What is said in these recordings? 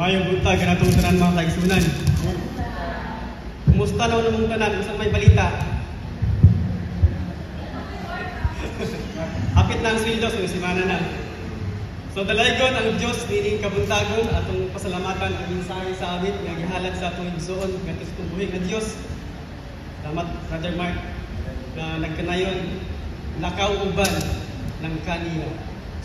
Mayong buntag na itong tanan mga kaigsunan. Kumusta na unang mong tanan? Isang may balita. Hapit na ang sweldo, so simana na. So dalaygon ang Diyos nining kabuntagon atong pasalamatan ang mensahe sa amin nga gihalad sa atong igsoon ngadto sa buhi nga Dios. Salamat Brother Mark na nagkanayon lakaw uban ng kaniya.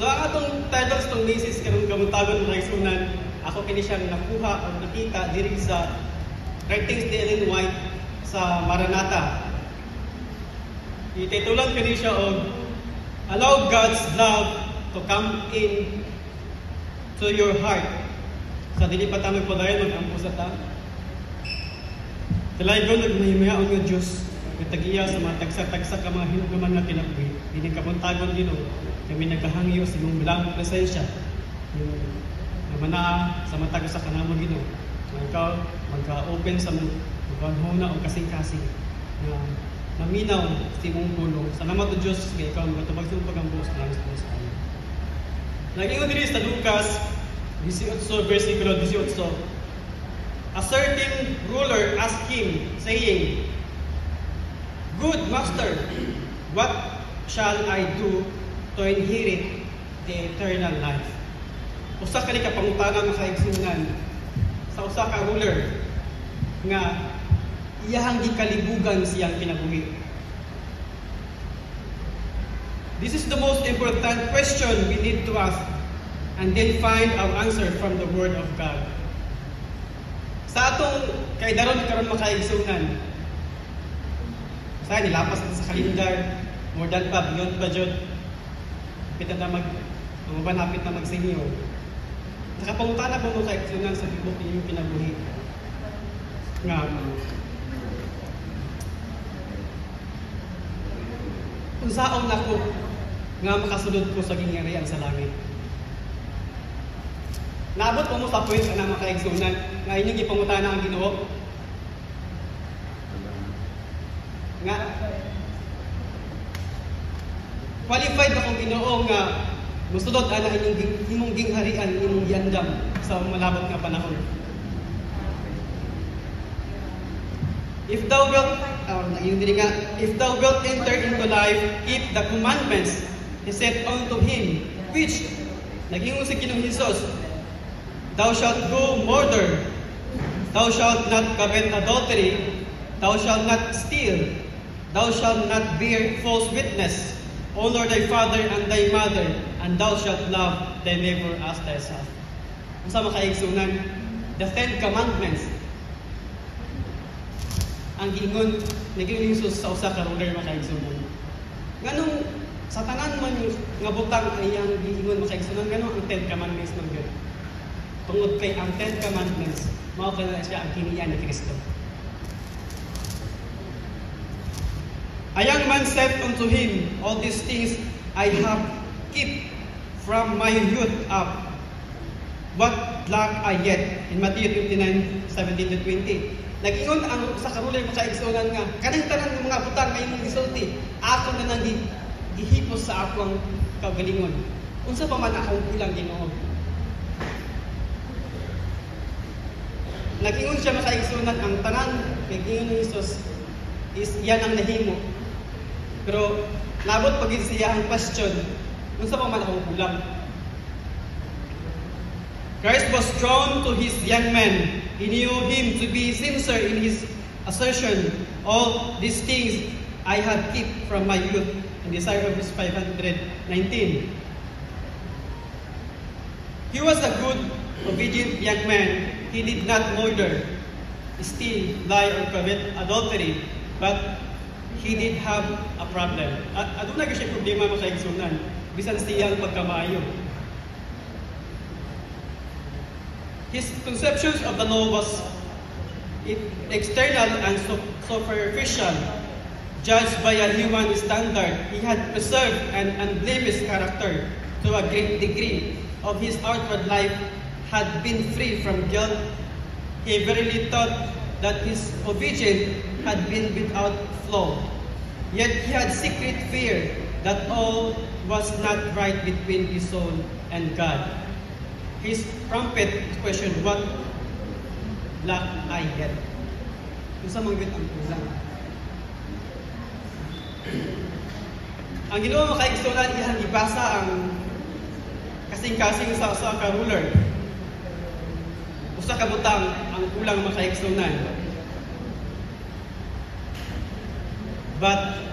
So ang atong titles tong misis karong kabuntagon mga igsunan, ako kini siyang nakuha o nakita diri sa writings ni Ellen White sa Maranatha. Ititulan kini siya og Allow God's love to come in to your heart. Sa dili pa tayo padayon ang pusat ta. Dalaygon nagmahimaya ang Dios nagtagiya sa mga tagsa-tagsa ka mga hinugaman nga kinabuhi. Dili kabuntagon dino kami nagkahangyo sa imong bilang presensya. Yung mana sa matag sa kanamo Ginoo. Ikaw magka-open sa magkanhuna o kasing-kasing na naminaw sa imong pulong. Salamat to Diyos kay ikaw matubag sa ang buos ng langit sa iyo. Nag-ingon diri sa Lucas 18 versikulo 18. A certain ruler asked him, saying, Good master, what shall I do to inherit the eternal life? Usa ka ni kapangutangan sa igsunan sa usa ka ruler nga iyahang gikalibugan siyang kinabuhi. This is the most important question we need to ask and then find our answer from the Word of God. Sa atong kay daron karon makaigsunan, sa nilapas na sa kalendar, more than pa, beyond budget, kapit na manapit na mag-senior. Nakapangutana po mo kaigsunan sa tibok ninyong kinabuhi. Nga, kung saong ako nga makasulod ko sa gingharian sa langit. Naabot mo sa point na makaigsunan nga inyong ipangutana ang Ginoo. Nga qualified akong Ginoo nga musulod ana inyong gingharian, inyong yandam sa malabot nga panahon. If thou wilt enter into life, keep the commandments he said unto him, which, nag-ingon si Ginoong Hesus, thou shalt go murder, thou shalt not commit adultery, thou shalt not steal, thou shalt not bear false witness, honor thy father and thy mother, and thou shalt love thy neighbor as thyself. Kung sa makaigsunan, the 10 commandments, ang gingon ni Ginoong Hesus sa usa ka ruler makaigsunan. Nganong sa tanan man nga butang ay ang gingon makaigsunan, nganong ang 10 commandments man gyud. Tungod kay ang 10 commandments, mao kana siya ang kiniyan ni Kristo. A young man said unto him, All these things I have kept from my youth up. What lack I yet? In Matthew 29:17-20. Nag-ingon ang sa karuler makaigsunan nga, kanang tanan ng mga butang ay mong gisulti, ako na nang gihipos sa akong kagalingon. Unsa pa man akong kulang Ginoo. Nag-ingon siya makaigsunan ang tanan kay Ginoong Hesus is yan ang nahimo. Pero nabot pag siya ang question, unsa pa man akong kulang. Christ was drawn to his young man. He knew him to be sincere in his assertion. All these things I have kept from my youth. In Isaiah 5:19. He was a good, obedient young man. He did not murder, steal, lie, or commit adultery. But he did have a problem. Aduna gyud siya problema makaigsunan. Bisan siyang pagkamaayo. His conceptions of the law was external and superficial. Judged by a human standard, he had preserved an unblemished character to a great degree. Of his outward life had been free from guilt. He verily thought that his obedience had been without flaw. Yet he had secret fear that all was not right between his soul and God. his trumpet questioned, what lack I get? Kung sa mga ang kulang. Ang Ginoo makaigsunan iyang gibasa ang kasing-kasing sa usa ka ruler. Usa ka butang ang kulang makaigsunan. But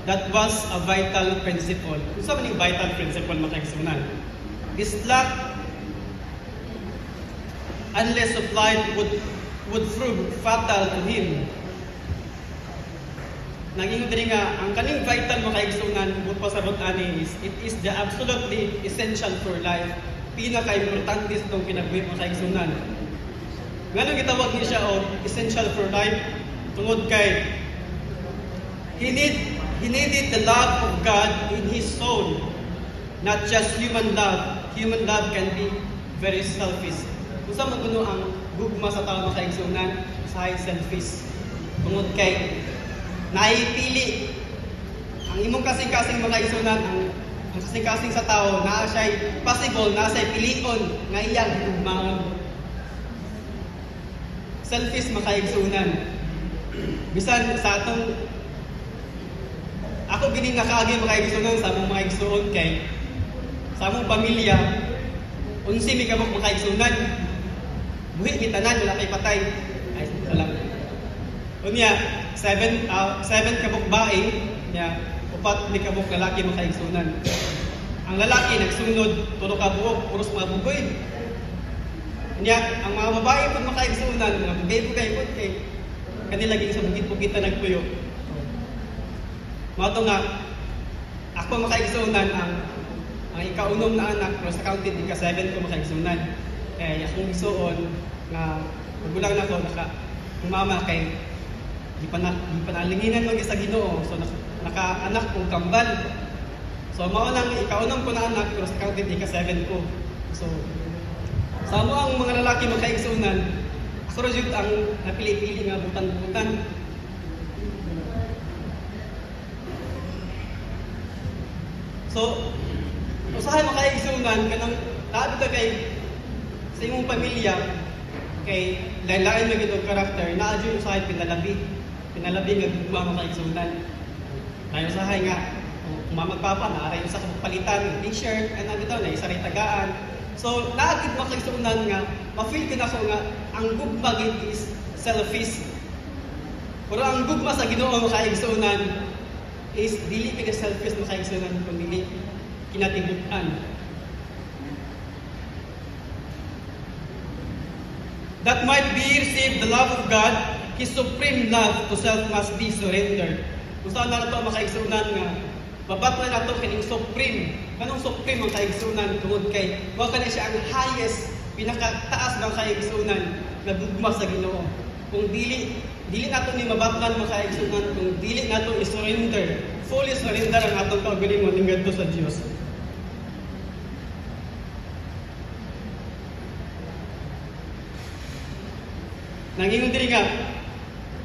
that was a vital principle. Kung sa maning vital principle makaigsunan. This lack, unless supplied, would prove fatal to him. Naging diri nga ang kaning vital makaigsunan bukod pa sa ani is it is the absolutely essential for life. Pinaka-importante sa itong kinabuhi makaigsunan. Nganong gitawag niya siya o essential for life tungod kay he needed the love of God in his soul, not just human love. Human love can be very selfish. Kung sa maguno ang gugma sa tao makaigsunan, usahay selfish. Tungod kay naipili ang imong kasing-kasing makaigsunan, ang kasing-kasing sa tao naa siya'y possible, naa siya'y pilion nga iyang gugmaon. Selfish makaigsunan. Bisan sa atong ako gini nakaagi makaigsunan sa among mga igsuon kay sa among pamilya unsi mi kabuk makaigsunan. Buhi mi tanan wala kay patay. Ay salam. Unya 7 kabuk bae nya upat ni kabuk lalaki makaigsunan. Ang lalaki nagsunod tulo ka buok puros mga bugoy. Unya ang mga babae pud makaigsunan nga bugay-bugay pud kay kanila gid sa bukid-bukid ta nagpuyo. Mato nga ako makaigsunan ang ikaunom na anak pero sa counted ika-7 ko makaigsunan. Kaya akong igsuon nga magulang na ko umama kay di panalinginan mag sa Ginoo. So naka-anak kong kambal. So mao nang ikaunom ko na anak pero sa counted ika-7 ko. So sa mo ang mga lalaki makaigsunan, ako ra jud ang napili-pili nga butan-butan. So usahay makaigsunan kanang labi ka kay sa imong pamilya kay lain-lain na gitong karakter naa jud usahay pinalabi nga gugma makaigsunan. Tayo usahay nga mamagpapa na aray usa ka palitan t-shirt ana bitaw na isa ray tagaan. So lahat makaigsunan nga ma-feel ko na ko nga ang gugma gid is selfish. Pero ang gugma sa Ginoo makaigsunan is dili ka selfish makaigsunan kundi kinatibuk-an. That might be received the love of God, His supreme love to self must be surrendered. Kung saan na ito makaigsunan nga, babatla na ito kining supreme. Kanong supreme ang kaigsunan tungod kay wa ka na siya ang highest, pinakataas ng kaigsunan na gugma sa Ginoo. Kung dili nato ni mabatlan makaigsunan, kung dili nato i-surrender, fully surrender ang atong kaugalingon ning sa Dios. Nangingon diri nga,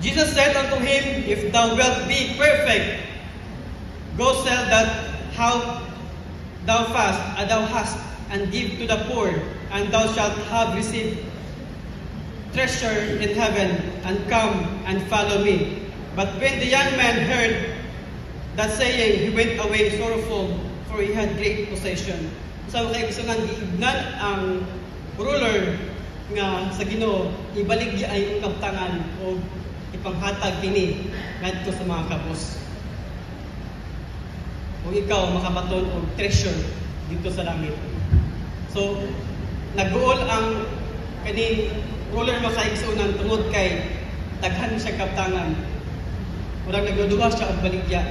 Jesus said unto him, if thou wilt be perfect, go sell that how thou hast, and give to the poor, and thou shalt have received treasure in heaven, and come and follow me. But when the young man heard that saying, he went away sorrowful, for he had great possession. So kaigsunan giignan ang ruler nga sa Ginoo ibaligya ay ang kabtangan o ipanghatag kini ngadto sa mga kabos. O ikaw makabaton og treasure dito sa langit. So nag-uol ang kaning ruler makaigsunan tungod kay daghan siya kabtangan. Murag nagduduwa siya og baligya.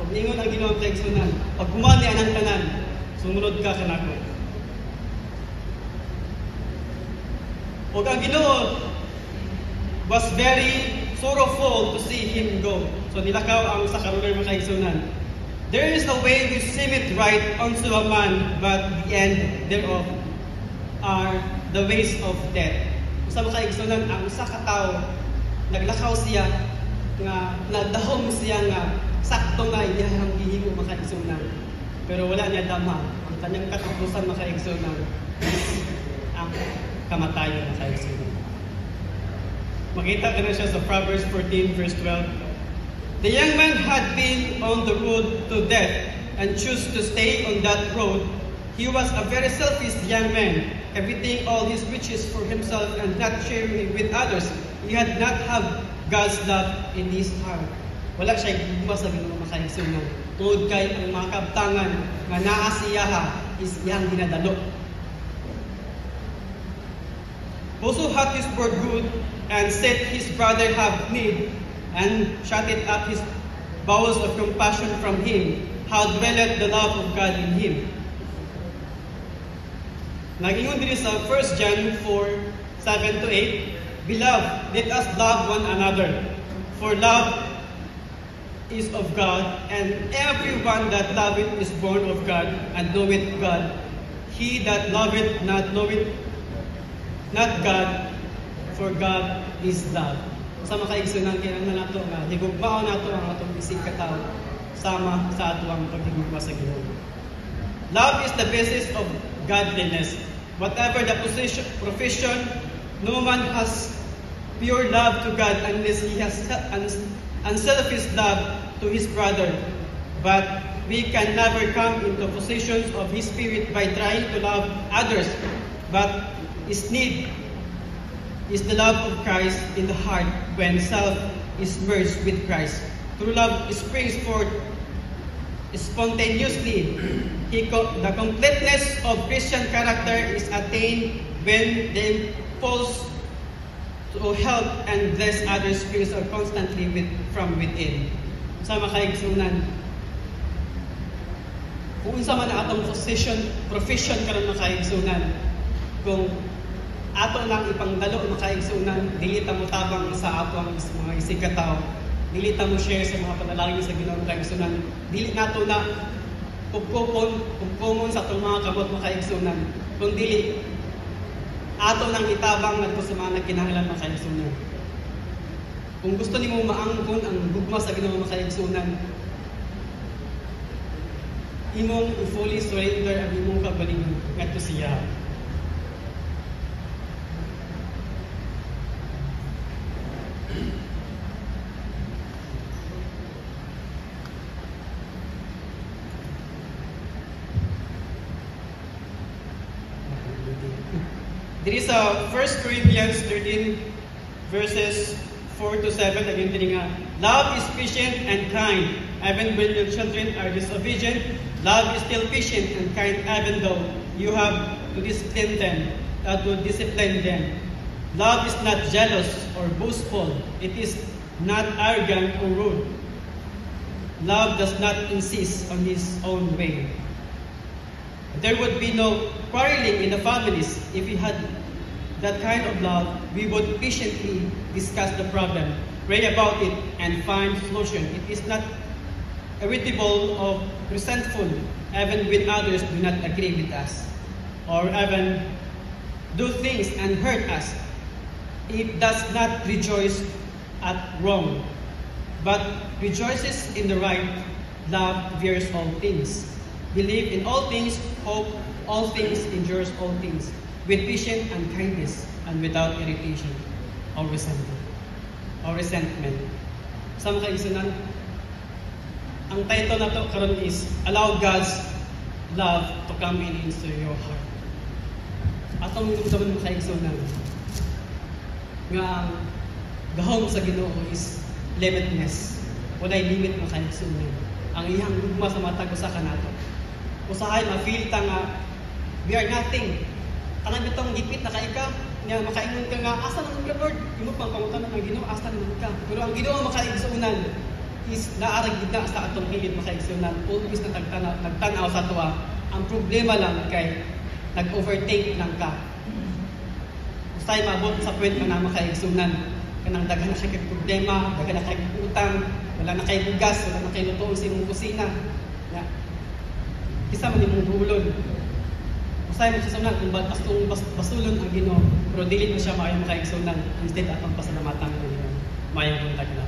Og ningon ang Ginoo kaigsunan, pag humani anang tanan, sumunod ka kanako. Og ang Ginoo was very sorrowful to see him go. So nilakaw ang sa karuler makaigsunan. There is a way which seemeth right unto a man, but the end thereof are the ways of death. Sa makaigsunan ang usa ka tawo naglakaw siya nga nadahom siya nga sakto na iyang gihimo makaigsunan. Pero wala niya dama ang kanyang katapusan makaigsunan. kamatayon na kaigsunan. Makita ka na siya sa Proverbs 14 verse 12. The young man had been on the road to death and chose to stay on that road. He was a very selfish young man, coveting all his riches for himself and not sharing it with others. He had not have God's love in his heart. Wala siya gugma sa Ginoo makaigsunan. Tungod kay ang mga kabtangan nga naa siya is iyang ginadalo. Also hath his word good, and said his brother have need, and shutted up his bowels of compassion from him. How dwelleth the love of God in him? Nag-ingon din sa 1 John 4:7 to 8, Beloved, let us love one another, for love is of God, and everyone that loveth is born of God, and knoweth God. He that loveth not knoweth not God, for God is love. Sa makaigsunan kinahanglan nato nga higugmaon nato ang atong bisig katawo sama sa ato ang paghigugma sa Ginoo. Love is the basis of godliness. Whatever the profession, no man has pure love to God unless he has unselfish love to his brother. But we can never come into possession of his spirit by trying to love others. But his need is the love of Christ in the heart when self is merged with Christ. True love springs forth spontaneously. The completeness of Christian character is attained when the impulse to help and bless others springs are constantly from within. Sa makaigsunan, kung unsa man ang atong profession karon makaigsunan, kung ato lang ipangdalo makaigsunan, dili ta mo tabang sa ato ang mga isigataw, dili ta mo share sa mga panalangin sa Ginoo makaigsunan, dili nato na kumon sa atong mga kamot makaigsunan, kung dili ato nang itabang ngadto sa mga nagkinahanglan makaigsunan. Kung gusto nimo maangkon ang gugma sa Ginoo makaigsunan, imong fully surrender ang imong kaugalingon ngadto siya. There is a 1 Corinthians 13 verses 4 to 7 again din nga. Love is patient and kind. Even when your children are disobedient, love is still patient and kind even though you have to discipline them. Love is not jealous or boastful. It is not arrogant or rude. Love does not insist on his own way. There would be no quarreling in the families. If we had that kind of love, we would patiently discuss the problem, pray about it, and find solution. It is not irritable or resentful, even when others do not agree with us, or even do things and hurt us. It does not rejoice at wrong, but rejoices in the right. Love bears all things, believe in all things, hope all things, endures all things, with patience and kindness, and without irritation or resentment. Sa mga kaigsunan, ang title na to karon is Allow God's Love to Come into Your Heart. Atong dumdaman mga kaigsunan nga ang gahom sa Ginoo is limitless. Walay limit mga kaigsunan. Ang iyang gugma sa matag usa kanato. Usahay ma-feel ta nga we are nothing. Kanang bitong gipit na kay ka, nga makaingon ka nga asa naman ka Lord? Imo pang pangutan ng Ginoo asa naman ka. Pero ang Ginoo makaigsunan is naarag gid na sa atong hilit makaigsunan. Always na nagtanaw sa tuwa. Ang problema lang kay nag-overtake lang ka. Usahay maabot sa point nga na makaigsunan. Kanang daghan na kay problema, daghan na kay utang, wala na kay bugas, wala na kay lutuon sa imong kusina. Ya. Isa man imong hulon. Usahay mo sa sunan kung basulon ang Ginoo, pero dili mo siya maayo makaigsunan. Instead atong pasalamatan ang Ginoo. Maayo kung tagna.